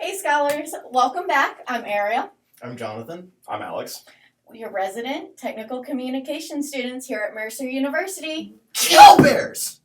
Hey scholars, welcome back. I'm Ariel. I'm Jonathan. I'm Alex. We're resident technical communication students here at Mercer University. Kill bears!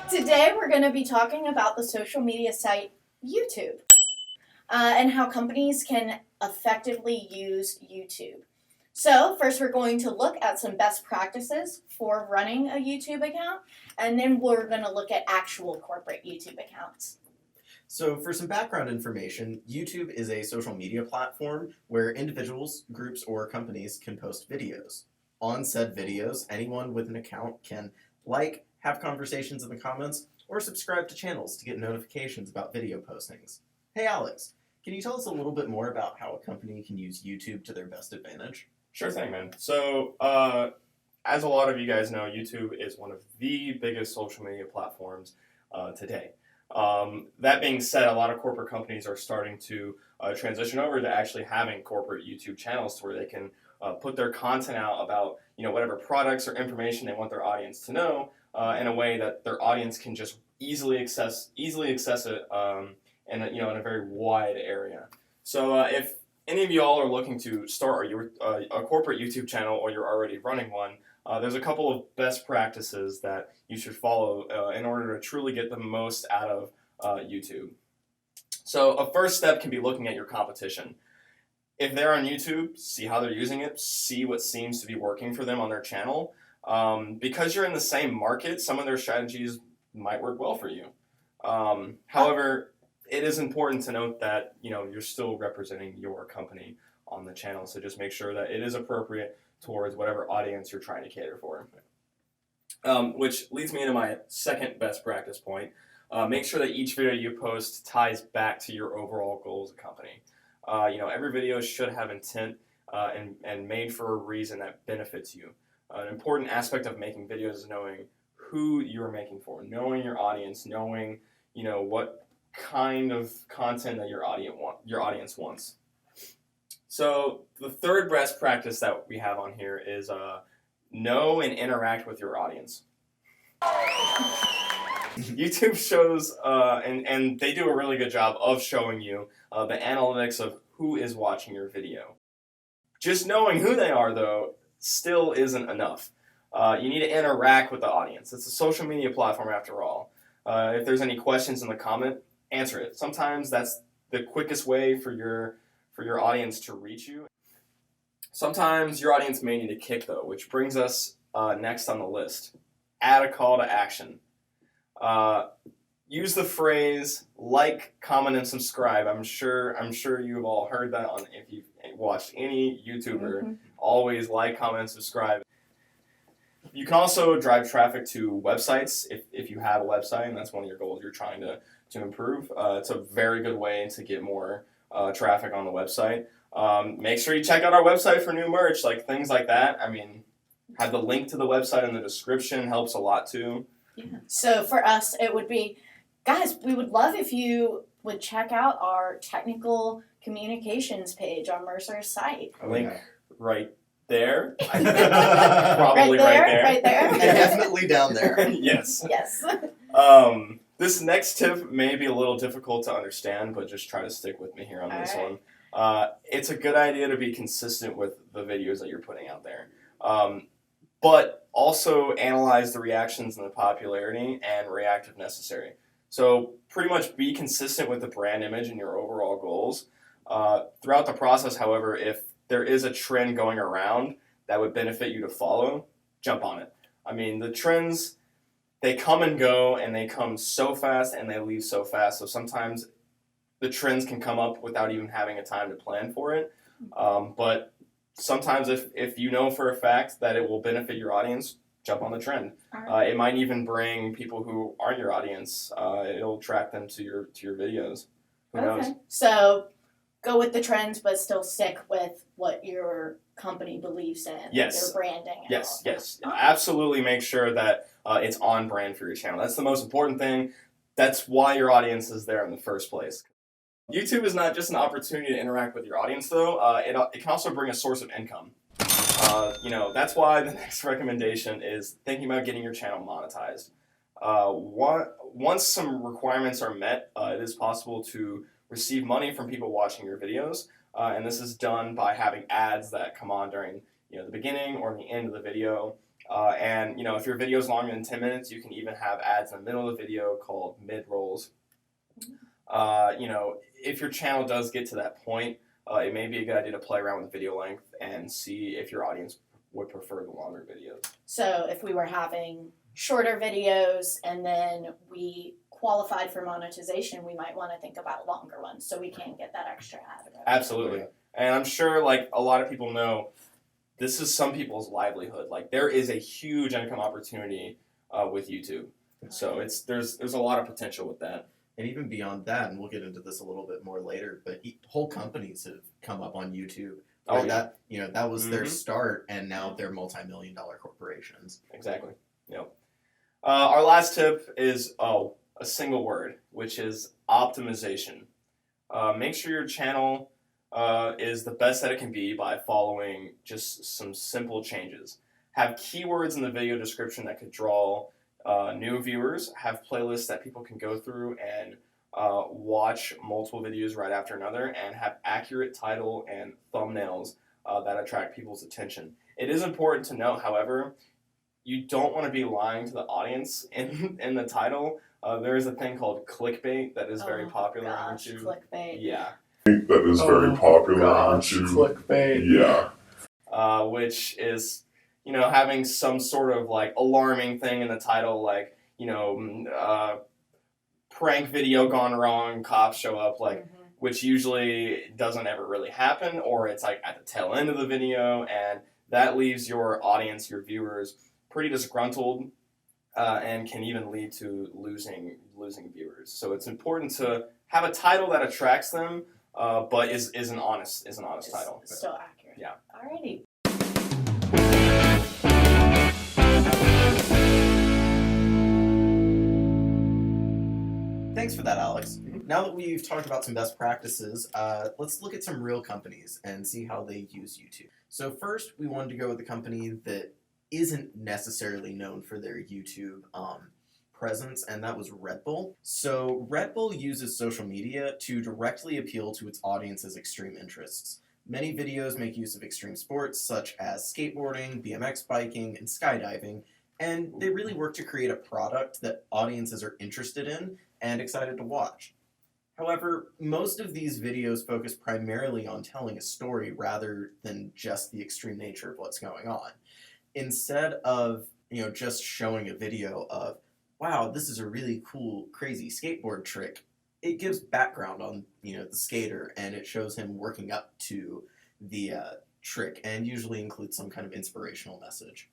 Today we're going to be talking about the social media site YouTube and how companies can effectively use YouTube. So first we're going to look at some best practices for running a YouTube account, and then we're going to look at actual corporate YouTube accounts. So for some background information, YouTube is a social media platform where individuals, groups, or companies can post videos. On said videos, anyone with an account can like, have conversations in the comments, or subscribe to channels to get notifications about video postings. Hey Alex, can you tell us a little bit more about how a company can use YouTube to their best advantage? Sure thing, man. So, as a lot of you guys know, YouTube is one of the biggest social media platforms today. That being said, a lot of corporate companies are starting to transition over to actually having corporate YouTube channels to where they can put their content out about whatever products or information they want their audience to know in a way that their audience can just easily access it in a very wide area. So if any of y'all are looking to start a corporate YouTube channel, or you're already running one, there's a couple of best practices that you should follow in order to truly get the most out of YouTube. So a first step can be looking at your competition. If they're on YouTube, see how they're using it, see what seems to be working for them on their channel. Because you're in the same market, some of their strategies might work well for you. However, it is important to note that you're still representing your company on the channel, so just make sure that it is appropriate towards whatever audience you're trying to cater for. Which leads me into my second best practice point. Make sure that each video you post ties back to your overall goal as a company. Every video should have intent and made for a reason that benefits you. An important aspect of making videos is knowing who you're making for, knowing your audience, knowing what kind of content that your audience wants. So the third best practice that we have on here is know and interact with your audience. YouTube shows, and they do a really good job of showing you the analytics of who is watching your video. Just knowing who they are, though, still isn't enough. You need to interact with the audience. It's a social media platform after all. If there's any questions in the comment, answer it. Sometimes that's the quickest way for your audience to reach you. Sometimes your audience may need a kick, though, which brings us next on the list. Add a call to action. Use the phrase like, comment, and subscribe. I'm sure you've all heard that if you've watched any YouTuber. Mm-hmm. Always like, comment, and subscribe. You can also drive traffic to websites if you have a website and that's one of your goals you're trying to improve. It's a very good way to get more traffic on the website. Make sure you check out our website for new merch, like things like that. I mean, have the link to the website in the description, helps a lot too. Yeah. So for us, it would be, guys, we would love if you would check out our technical communications page on Mercer's site. Link right there. Probably right there. And definitely down there. Yes. Yes. This next tip may be a little difficult to understand, but just try to stick with me here on this one. It's a good idea to be consistent with the videos that you're putting out there. But also analyze the reactions and the popularity and react if necessary. So pretty much be consistent with the brand image and your overall goals. Throughout the process, however, if there is a trend going around that would benefit you to follow, jump on it. I mean, the trends, they come and go, and they come so fast and they leave so fast. So sometimes the trends can come up without even having a time to plan for it. But sometimes if you know for a fact that it will benefit your audience, jump on the trend. Right. It might even bring people who aren't your audience. It'll attract them to your videos. Who knows? So go with the trends, but still stick with what your company believes in. Yes. Their branding. And Yes, all yes. that. Absolutely make sure that it's on brand for your channel. That's the most important thing. That's why your audience is there in the first place. YouTube is not just an opportunity to interact with your audience, though. It can also bring a source of income. That's why the next recommendation is thinking about getting your channel monetized. Once some requirements are met, it is possible to receive money from people watching your videos, and this is done by having ads that come on during the beginning or the end of the video. And if your video is longer than 10 minutes, you can even have ads in the middle of the video called mid-rolls. If your channel does get to that point, it may be a good idea to play around with video length and see if your audience would prefer the longer videos. So if we were having shorter videos and then we qualified for monetization, we might want to think about longer ones so we can get that extra ad revenue. Absolutely. And I'm sure a lot of people know this is some people's livelihood. There is a huge income opportunity with YouTube. So there's a lot of potential with that. And even beyond that, and we'll get into this a little bit more later, but whole companies have come up on YouTube. Oh, yeah. That was their start, and now they're multi-million-dollar corporations. Exactly. Yep. Our last tip is a single word, which is optimization. Make sure your channel is the best that it can be by following just some simple changes. Have keywords in the video description that could draw new viewers. Have playlists that people can go through and watch multiple videos right after another, and have accurate title and thumbnails that attract people's attention. It is important to note, however, you don't want to be lying to the audience in the title. There is a thing called clickbait that is very popular on YouTube. Clickbait. Yeah. That is very popular on YouTube. Clickbait. Yeah. Which is, having some sort of alarming thing in the title, prank video gone wrong, cops show up, which usually doesn't ever really happen, or it's at the tail end of the video, and that leaves your audience, your viewers, pretty disgruntled, and can even lead to losing viewers. So it's important to have a title that attracts them, but is an honest title. Still accurate. Yeah. Alrighty. Thanks for that, Alex. Now that we've talked about some best practices, let's look at some real companies and see how they use YouTube. So first, we wanted to go with a company that isn't necessarily known for their YouTube presence, and that was Red Bull. So Red Bull uses social media to directly appeal to its audience's extreme interests. Many videos make use of extreme sports such as skateboarding, BMX biking, and skydiving, and they really work to create a product that audiences are interested in and excited to watch. However, most of these videos focus primarily on telling a story rather than just the extreme nature of what's going on. Instead of, just showing a video of, wow, this is a really cool, crazy skateboard trick, it gives background on, the skater, and it shows him working up to the trick, and usually includes some kind of inspirational message.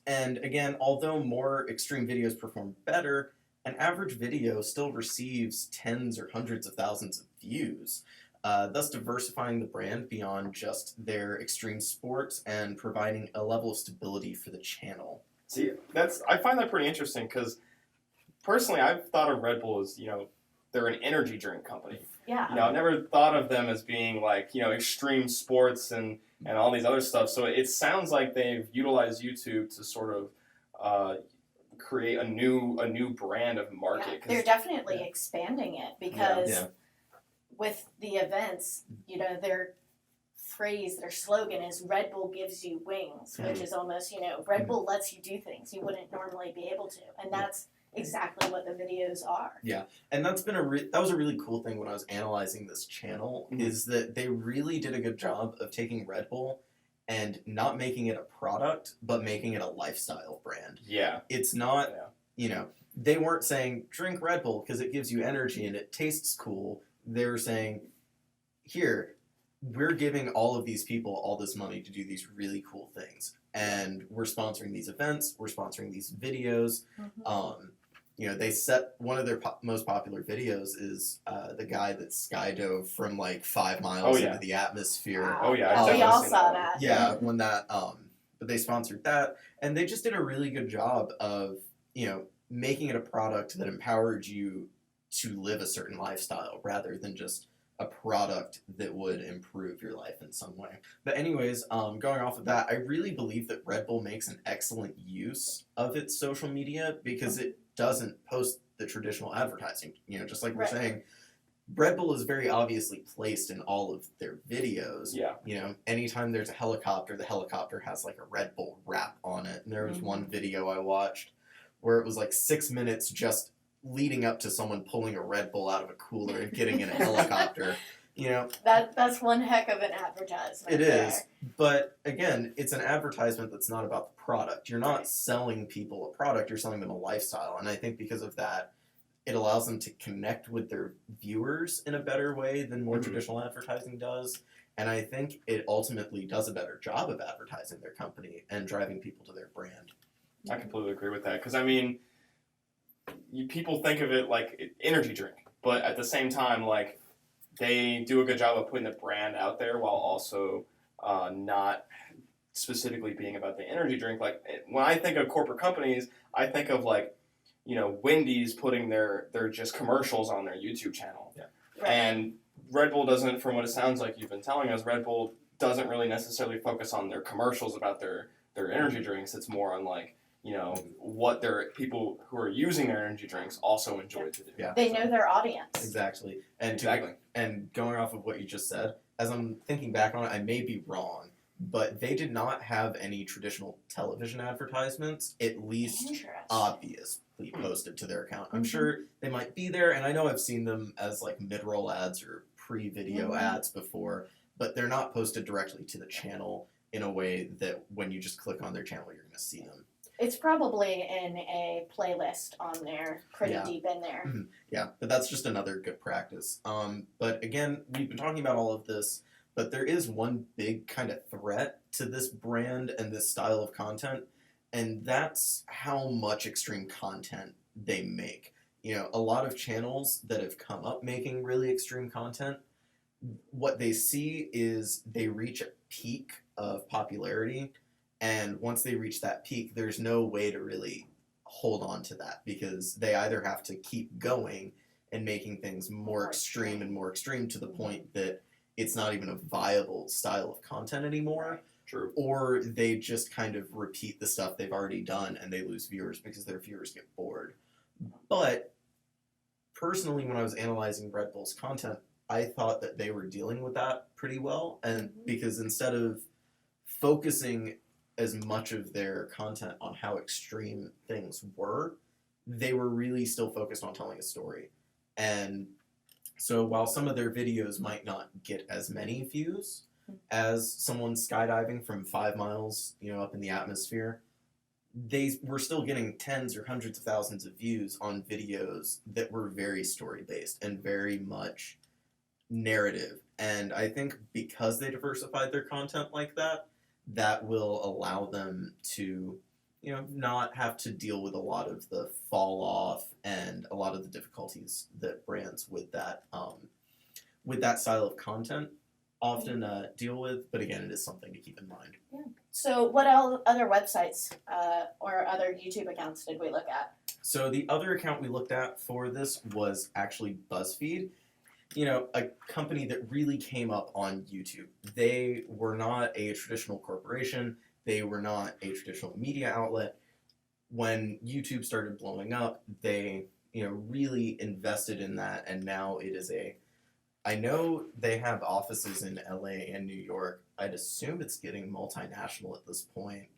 And again, although more extreme videos perform better, an average video still receives tens or hundreds of thousands of views, thus diversifying the brand beyond just their extreme sports and providing a level of stability for the channel. See, I find that pretty interesting because personally, I've thought of Red Bull as, they're an energy drink company. Yeah. I've never thought of them as being extreme sports and all these other stuff. So it sounds like they've utilized YouTube to sort of create a new brand of market. They're definitely expanding it because with the events, their phrase, their slogan is Red Bull gives you wings, which is almost, Red Bull lets you do things you wouldn't normally be able to. And that's exactly what the videos are. Yeah, and that was a really cool thing when I was analyzing this channel, is that they really did a good job of taking Red Bull and not making it a product, but making it a lifestyle brand. Yeah. It's not, they weren't saying, drink Red Bull because it gives you energy and it tastes cool. They're saying, here, we're giving all of these people all this money to do these really cool things. And we're sponsoring these events, we're sponsoring these videos. they set one of their most popular videos is the guy that skydove from like 5 miles into the atmosphere. Wow. Oh yeah, I've we definitely all seen saw one. that. Yeah, when that but they sponsored that, and they just did a really good job of making it a product that empowered you to live a certain lifestyle rather than just a product that would improve your life in some way. But anyways, going off of that, I really believe that Red Bull makes an excellent use of its social media because it doesn't post the traditional advertising. Just like we're Right. saying, Red Bull is very obviously placed in all of their videos. Yeah. Anytime there's a helicopter, the helicopter has like a Red Bull wrap on it. And there was Mhm. one video I watched where it was like 6 minutes just leading up to someone pulling a Red Bull out of a cooler and getting in a helicopter. That's one heck of an advertisement. It there. is. But again, it's an advertisement that's not about the product. You're not Right. selling people a product, you're selling them a lifestyle. And I think because of that, it allows them to connect with their viewers in a better way than more Mhm. traditional advertising does. And I think it ultimately does a better job of advertising their company and driving people to their brand. I completely agree with that because I mean, people think of it like energy drink, but at the same time, like they do a good job of putting the brand out there while also not specifically being about the energy drink. Like when I think of corporate companies, I think of like Wendy's putting their just commercials on their YouTube channel, Right. and Red Bull doesn't. From what it sounds like you've been telling us, Red Bull doesn't really necessarily focus on their commercials about their energy drinks. It's more on like what their people who are using their energy drinks also enjoy to do. Yeah. They know their audience. Exactly. And Exactly. and going off of what you just said, as I'm thinking back on it, I may be wrong, but they did not have any traditional television advertisements, at least Interesting. obviously posted to their account. I'm Mhm. sure they might be there, and I know I've seen them as like mid-roll ads or pre-video Mhm. ads before, but they're not posted directly to the channel in a way that when you just click on their channel, you're going to see them. It's probably in a playlist on there, pretty Yeah. deep in there. Yeah, but that's just another good practice. But again, we've been talking about all of this, but there is one big kind of threat to this brand and this style of content, and that's how much extreme content they make. A lot of channels that have come up making really extreme content, what they see is they reach a peak of popularity, and once they reach that peak, there's no way to really hold on to that because they either have to keep going and making things more extreme and more extreme to the point that it's not even a viable style of content anymore, True. or they just kind of repeat the stuff they've already done and they lose viewers because their viewers get bored. But personally, when I was analyzing Red Bull's content, I thought that they were dealing with that pretty well, and because instead of focusing as much of their content on how extreme things were, they were really still focused on telling a story. And so while some of their videos might not get as many views as someone skydiving from 5 miles, up in the atmosphere, they were still getting tens or hundreds of thousands of views on videos that were very story-based and very much narrative. And I think because they diversified their content like that, that will allow them to, not have to deal with a lot of the fall off and a lot of the difficulties that brands with that style of content often deal with. But again, it is something to keep in mind. So, what other websites or other YouTube accounts did we look at? So the other account we looked at for this was actually BuzzFeed. A company that really came up on YouTube. They were not a traditional corporation. They were not a traditional media outlet. When YouTube started blowing up, they, really invested in that, and now it is I know they have offices in LA and New York. I'd assume it's getting multinational at this point.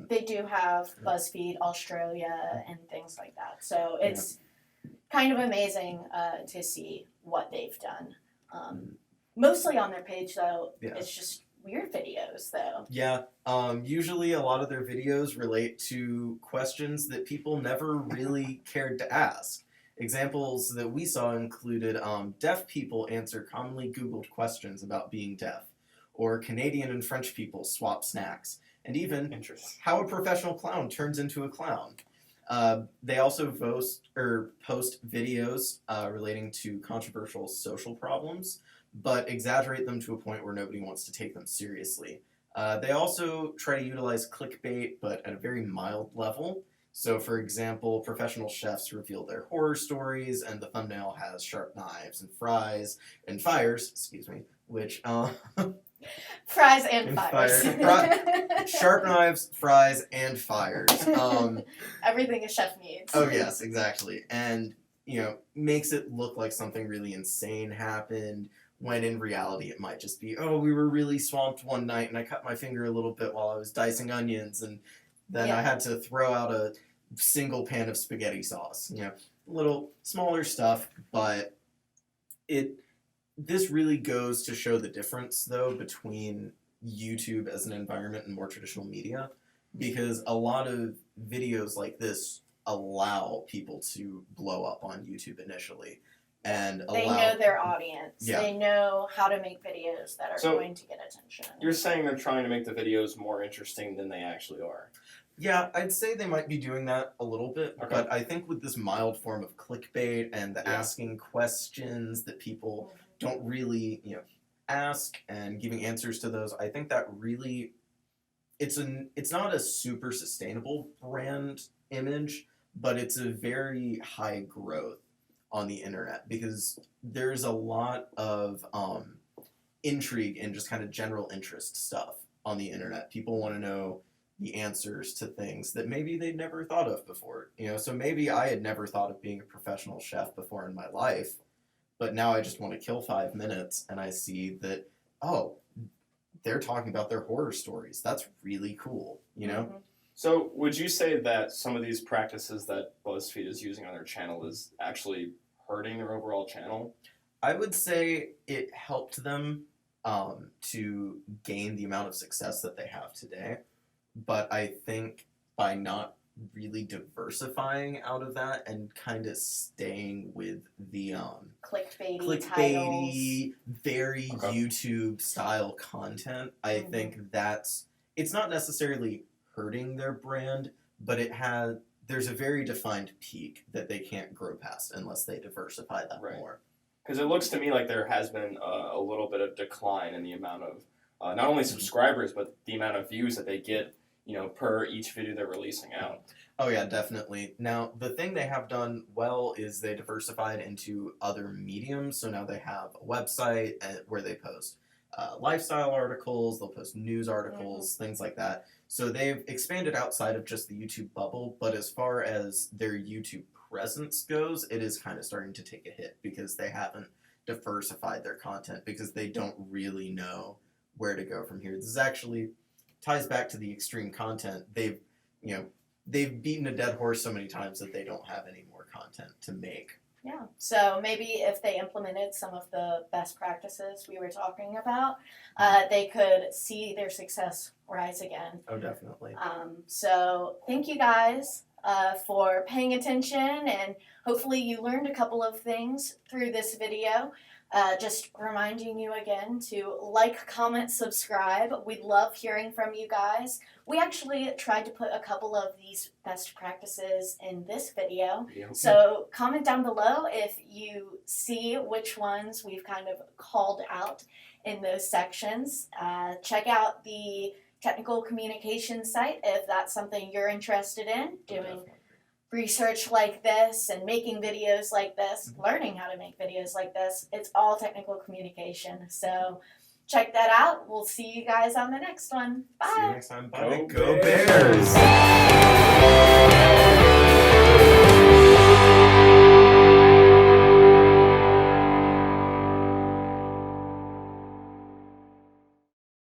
They do have BuzzFeed Australia and things like that. So it's kind of amazing to see what they've done. Mostly on their page, though, it's just weird videos, though. Yeah. Usually a lot of their videos relate to questions that people never really cared to ask. Examples that we saw included deaf people answer commonly Googled questions about being deaf, or Canadian and French people swap snacks, and even Interesting. how a professional clown turns into a clown. They also post videos relating to controversial social problems, but exaggerate them to a point where nobody wants to take them seriously. They also try to utilize clickbait, but at a very mild level. So, for example, professional chefs reveal their horror stories, and the thumbnail has sharp knives and fries and fires, excuse me, which Fries and And fires. sharp knives, fries, and fires. Everything a chef needs. Oh yes, exactly, and makes it look like something really insane happened. When in reality, it might just be, oh, we were really swamped one night, and I cut my finger a little bit while I was dicing onions, and then I had to throw out a single pan of spaghetti sauce. Little smaller stuff, but this really goes to show the difference, though, between YouTube as an environment and more traditional media, because a lot of videos like this allow people to blow up on YouTube initially. And they know their audience. Yeah. They know how to make videos that are So, going to get attention. You're saying they're trying to make the videos more interesting than they actually are. Yeah, I'd say they might be doing that a little bit, Okay. but I think with this mild form of clickbait and the asking questions that people don't really, ask and giving answers to those, I think that really it's not a super sustainable brand image, but it's a very high growth on the internet because there's a lot of intrigue and just kind of general interest stuff on the internet. People want to know the answers to things that maybe they'd never thought of before. So maybe I had never thought of being a professional chef before in my life, but now I just want to kill 5 minutes and I see that, oh, they're talking about their horror stories. That's really cool, Mm-hmm. So would you say that some of these practices that BuzzFeed is using on their channel is actually hurting their overall channel? I would say it helped them to gain the amount of success that they have today. But I think by not really diversifying out of that and kind of staying with the clickbaity titles. very YouTube style content, I think it's not necessarily hurting their brand, but there's a very defined peak that they can't grow past unless they diversify that more. Because it looks to me like there has been a little bit of decline in the amount of not only subscribers, but the amount of views that they get, per each video they're releasing out. Oh yeah, definitely. Now, the thing they have done well is they diversified into other mediums. So now they have a website where they post lifestyle articles, they'll post news articles, things like that. So they've expanded outside of just the YouTube bubble, but as far as their YouTube presence goes, it is kind of starting to take a hit because they haven't diversified their content because they don't really know where to go from here. This actually ties back to the extreme content. They've beaten a dead horse so many times that they don't have any more content to make. Yeah. So maybe if they implemented some of the best practices we were talking about, they could see their success rise again. Oh, definitely. So thank you guys for paying attention, and hopefully you learned a couple of things through this video. Just reminding you again to like, comment, subscribe. We love hearing from you guys. We actually tried to put a couple of these best practices in this video. Yep. So comment down below if you see which ones we've kind of called out in those sections. Check out the technical communication site if that's something you're interested in, doing research like this and making videos like this, learning how to make videos like this. It's all technical communication. So check that out. We'll see you guys on the next one. Bye. See you next time. Bye. Go Bears!